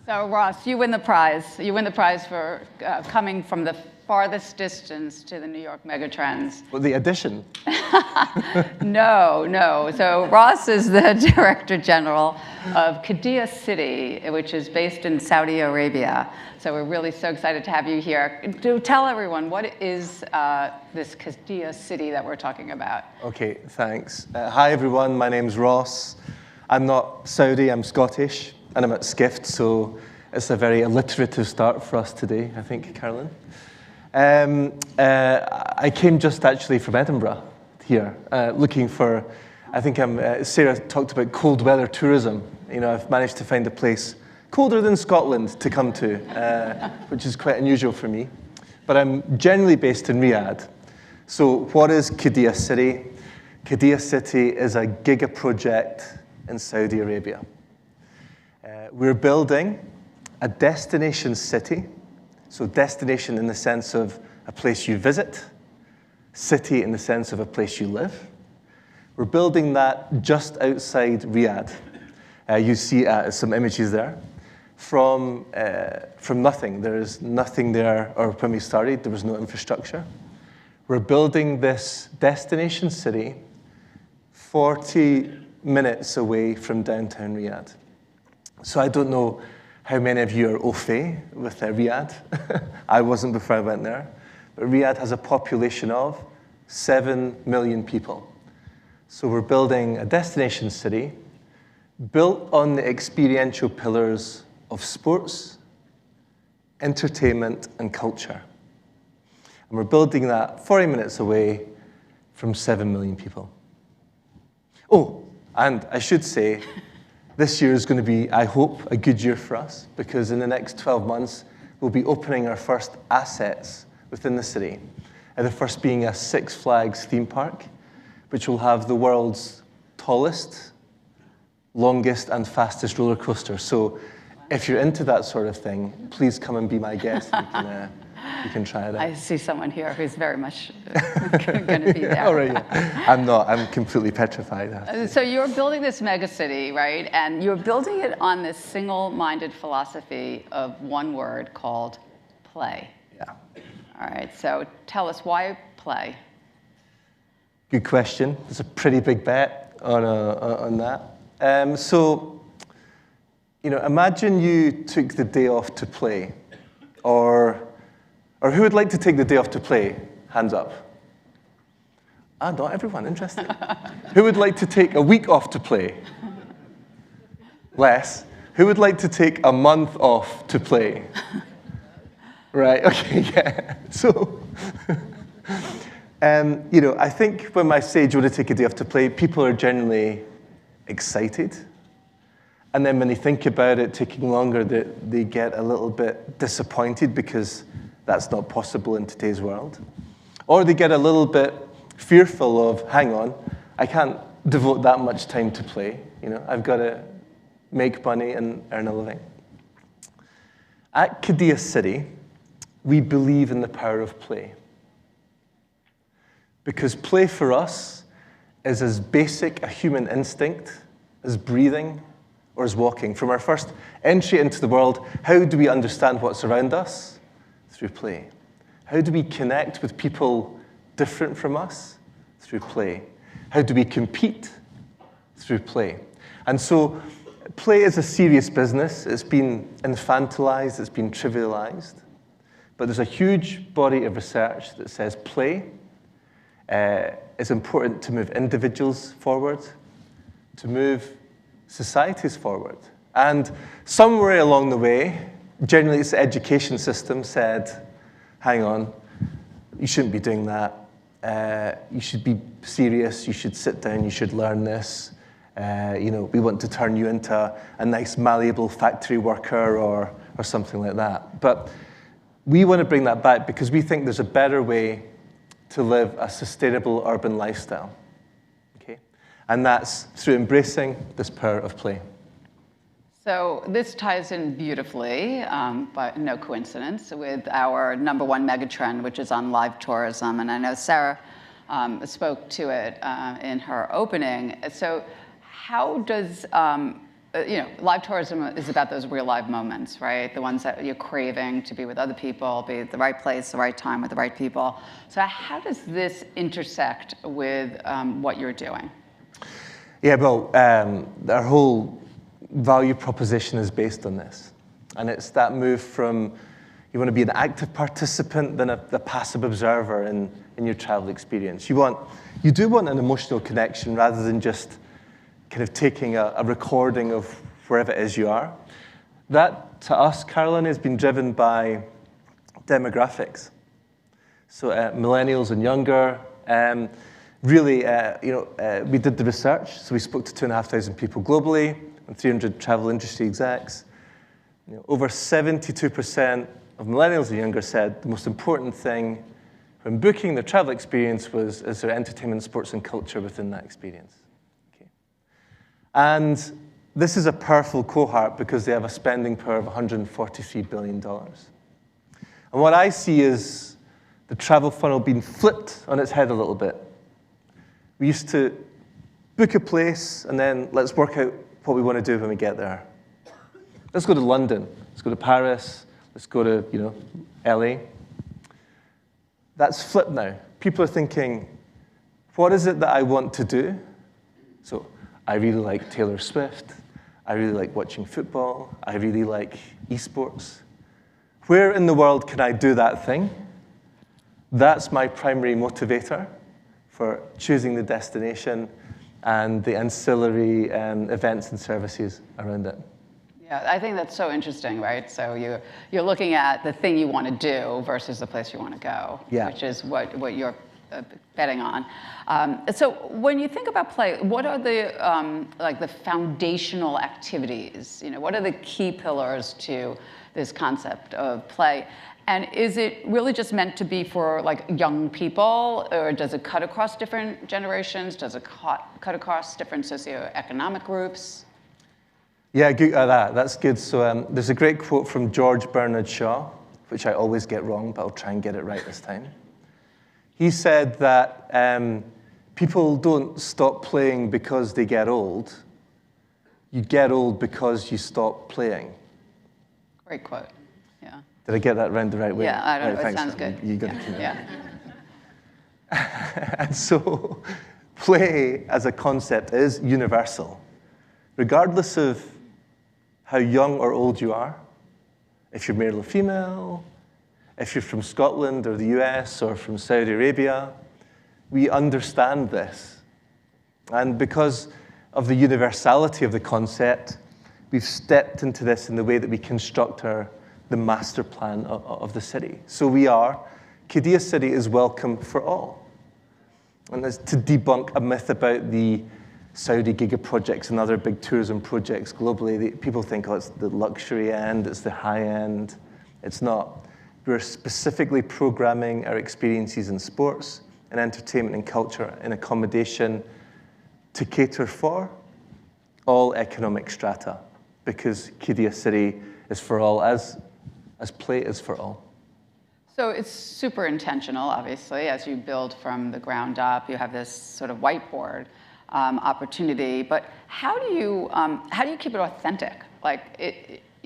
So Ross, you win the prize. You win the prize for coming from the farthest distance to the New York Megatrends. Well, the addition. No. So Ross is the Director General of Qiddiya City, which is based in Saudi Arabia. So we're really so excited to have you here. Do tell everyone, what is this Qiddiya City that we're talking about? Okay, thanks. Hi, everyone. My name's Ross. I'm not Saudi, I'm Scottish, and I'm at Skift, so it's a very alliterative start for us today, I think, Carolyn. I came just actually from Edinburgh here, looking for, I think Sarah talked about cold weather tourism. You know, I've managed to find a place colder than Scotland to come to, which is quite unusual for me. But I'm generally based in Riyadh. So what is Qiddiya City? Qiddiya City is a giga project in Saudi Arabia. We're building a destination city. So destination in the sense of a place you visit, city in the sense of a place you live. We're building that just outside Riyadh. You see some images there. From nothing. There is nothing there, or when we started, there was no infrastructure. We're building this destination city 40 minutes away from downtown Riyadh. So I don't know how many of you are au fait with Riyadh. I wasn't before I went there. But Riyadh has a population of 7 million people. So we're building a destination city built on the experiential pillars of sports, entertainment, and culture. And we're building that 40 minutes away from 7 million people. Oh, and I should say, this year is going to be, I hope, a good year for us, because in the next 12 months, we'll be opening our first assets within the city. The first being a Six Flags theme park, which will have the world's tallest, longest, and fastest roller coaster. So if you're into that sort of thing, please come and be my guest. You can try it out. I see someone here who's very much going to be there. All right, yeah. I'm not. I'm completely petrified. So you're building this mega city, right? And you're building it on this single-minded philosophy of one word called play. Yeah. All right. So tell us, why play? Good question. There's a pretty big bet on that. So, you know, imagine you took the day off to play, or who would like to take the day off to play? Hands up. Not everyone, interesting. Who would like to take a week off to play? Less. Who would like to take a month off to play? Right, okay, yeah. So, you know, I think when I say, do you want to take a day off to play, people are generally excited. And then when they think about it taking longer, they get a little bit disappointed because that's not possible in today's world. Or they get a little bit fearful of, hang on, I can't devote that much time to play. You know, I've got to make money and earn a living. At Qiddiya City, we believe in the power of play. Because play for us is as basic a human instinct as breathing or as walking. From our first entry into the world, how do we understand what's around us? Through play. How do we connect with people different from us? Through play. How do we compete? Through play. And so play is a serious business. It's been infantilized, it's been trivialized. But there's a huge body of research that says play is important to move individuals forward, to move societies forward. And somewhere along the way, generally it's the education system said, hang on, you shouldn't be doing that. You should be serious, you should sit down, you should learn this. You know, we want to turn you into a nice malleable factory worker or something like that. But we want to bring that back because we think there's a better way to live a sustainable urban lifestyle. Okay? And that's through embracing this power of play. So this ties in beautifully, but no coincidence, with our #1 megatrend, which is on live tourism. And I know Sarah spoke to it in her opening. So how does live tourism is about those real live moments, right? The ones that you're craving to be with other people, be at the right place, the right time with the right people. So how does this intersect with what you're doing? Yeah, well, our whole value proposition is based on this. And it's that move from you want to be an active participant than a passive observer in your travel experience. You do want an emotional connection rather than just kind of taking a recording of wherever it is you are. That, to us, Carolyn, has been driven by demographics. So millennials and younger, really, we did the research. So we spoke to 2,500 people globally and 300 travel industry execs. Over 72% of millennials and younger said the most important thing when booking their travel experience is there entertainment, sports, and culture within that experience. Okay. And this is a powerful cohort because they have a spending power of $143 billion. And what I see is the travel funnel being flipped on its head a little bit. We used to book a place, and then let's work out what we want to do when we get there. Let's go to London. Let's go to Paris. Let's go to, LA. That's flipped now. People are thinking, what is it that I want to do? So I really like Taylor Swift. I really like watching football. I really like esports. Where in the world can I do that thing? That's my primary motivator for choosing the destination and the ancillary events and services around it. Yeah, I think that's so interesting, right? So you're looking at the thing you want to do versus the place you want to go, which is what you're betting on. So when you think about play, what are the foundational activities? What are the key pillars to this concept of play? And is it really just meant to be for young people, or does it cut across different generations? Does it cut across different socioeconomic groups? Yeah, that's good. So there's a great quote from George Bernard Shaw, which I always get wrong, but I'll try and get it right this time. He said that people don't stop playing because they get old. You get old because you stop playing. Great quote, yeah. Did I get that round the right way? Yeah, I don't know, thanks. It sounds good. You got to keep it. Yeah. And so play as a concept is universal. Regardless of how young or old you are, if you're male or female, if you're from Scotland or the US or from Saudi Arabia, we understand this. And because of the universality of the concept, we've stepped into this in the way that we construct the master plan of the city. So Qiddiya City is welcome for all. And that's to debunk a myth about the Saudi giga projects and other big tourism projects globally. People think, it's the luxury end, it's the high end. It's not. We're specifically programming our experiences in sports and entertainment and culture and accommodation to cater for all economic strata, because Qiddiya City is for all, as play is for all. So it's super intentional, obviously, as you build from the ground up. You have this sort of whiteboard opportunity, but how do you keep it authentic?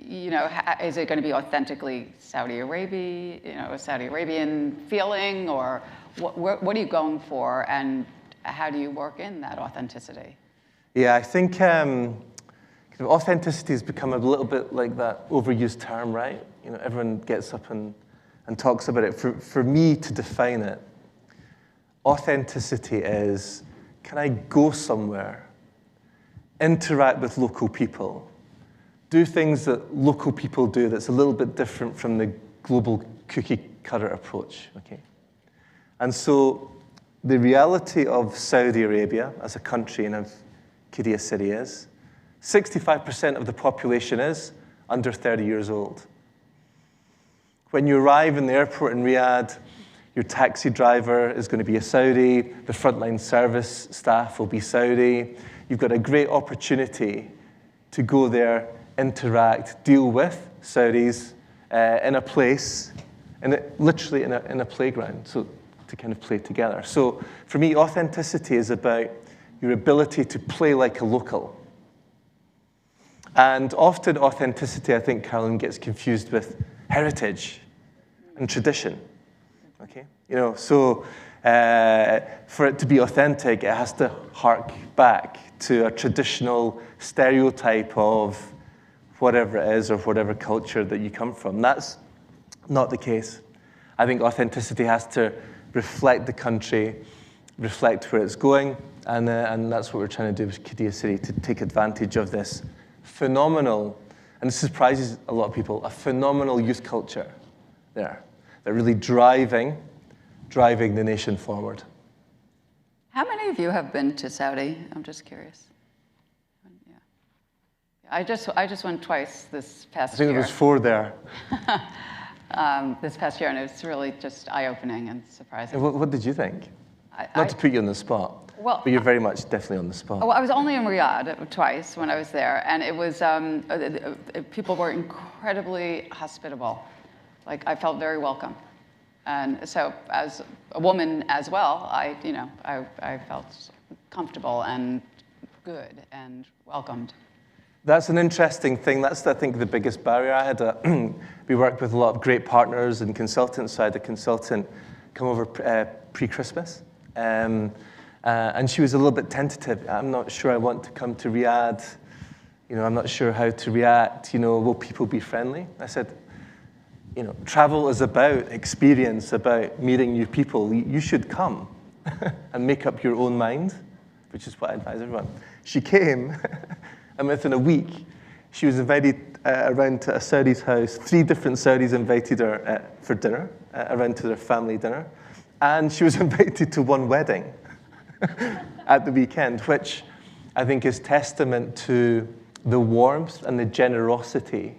Is it going to be authentically Saudi Arabia, a Saudi Arabian feeling, or what are you going for, and how do you work in that authenticity? Yeah, I think authenticity has become a little bit like that overused term, right? Everyone gets up and talks about it. For me to define it, authenticity is, can I go somewhere, interact with local people, do things that local people do that's a little bit different from the global cookie-cutter approach, okay? And so the reality of Saudi Arabia as a country and of Qiddiya City is 65% of the population is under 30 years old. When you arrive in the airport in Riyadh, your taxi driver is going to be a Saudi, the frontline service staff will be Saudi. You've got a great opportunity to go there, interact, deal with Saudis in a place, literally in a playground, so to kind of play together. So for me, authenticity is about your ability to play like a local. And often authenticity, I think, Carolyn, gets confused with heritage and tradition. Okay, so for it to be authentic, it has to hark back to a traditional stereotype of whatever it is or whatever culture that you come from. That's not the case. I think authenticity has to reflect the country, reflect where it's going, and that's what we're trying to do with Qiddiya City, to take advantage of this phenomenal, and this surprises a lot of people, a phenomenal youth culture there. They're really driving the nation forward. How many of you have been to Saudi? I'm just curious. Yeah. I just went twice this past year. I think there was 4 there. This past year, and it's really just eye-opening and surprising. What did you think? Not to put you on the spot, but you're very much definitely on the spot. Well, I was only in Riyadh twice when I was there, and it was people were incredibly hospitable. Like, I felt very welcome. And so, as a woman as well, I felt comfortable and good and welcomed. That's an interesting thing. That's, I think, the biggest barrier. I had we worked with a lot of great partners and consultants. So I had a consultant come over pre-Christmas, and she was a little bit tentative. I'm not sure I want to come to Riyadh. I'm not sure how to react. Will people be friendly? I said, travel is about experience, about meeting new people. You should come and make up your own mind, which is what I advise everyone. She came, and within a week, she was invited around to a Saudi's house. 3 different Saudis invited her for dinner, around to their family dinner. And she was invited to 1 wedding at the weekend, which I think is testament to the warmth and the generosity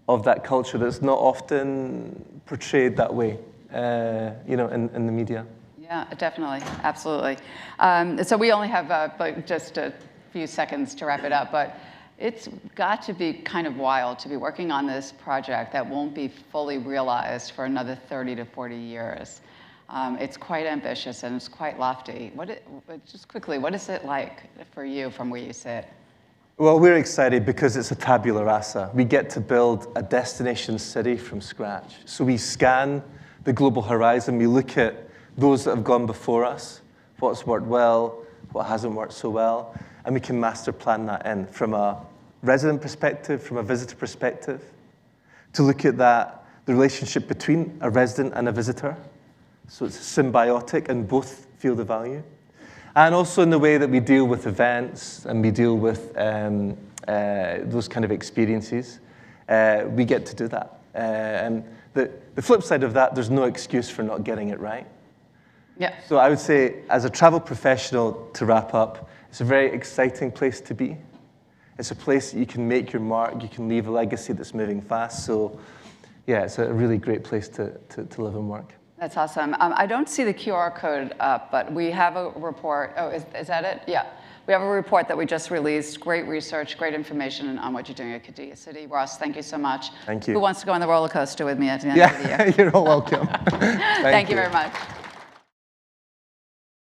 of that culture that's not often portrayed that way, in the media. Yeah, definitely, absolutely. So we only have just a few seconds to wrap it up, but it's got to be kind of wild to be working on this project that won't be fully realized for another 30 to 40 years. It's quite ambitious and it's quite lofty. Just quickly, what is it like for you from where you sit? Well, we're excited because it's a tabula rasa. We get to build a destination city from scratch. So we scan the global horizon. We look at those that have gone before us, what's worked well, what hasn't worked so well, and we can master plan that in from a resident perspective, from a visitor perspective, to look at the relationship between a resident and a visitor. So it's symbiotic and both feel the value. And also in the way that we deal with events and we deal with those kind of experiences, we get to do that. And the flip side of that, there's no excuse for not getting it right. Yeah. So I would say, as a travel professional, to wrap up, it's a very exciting place to be. It's a place that you can make your mark, you can leave a legacy that's moving fast. So yeah, it's a really great place to live and work. That's awesome. I don't see the QR code up, but we have a report. Oh, is that it? Yeah. We have a report that we just released. Great research, great information on what you're doing at Qiddiya City. Ross, thank you so much. Thank you. Who wants to go on the roller coaster with me at the end of the year? You're all welcome. Thank you very much.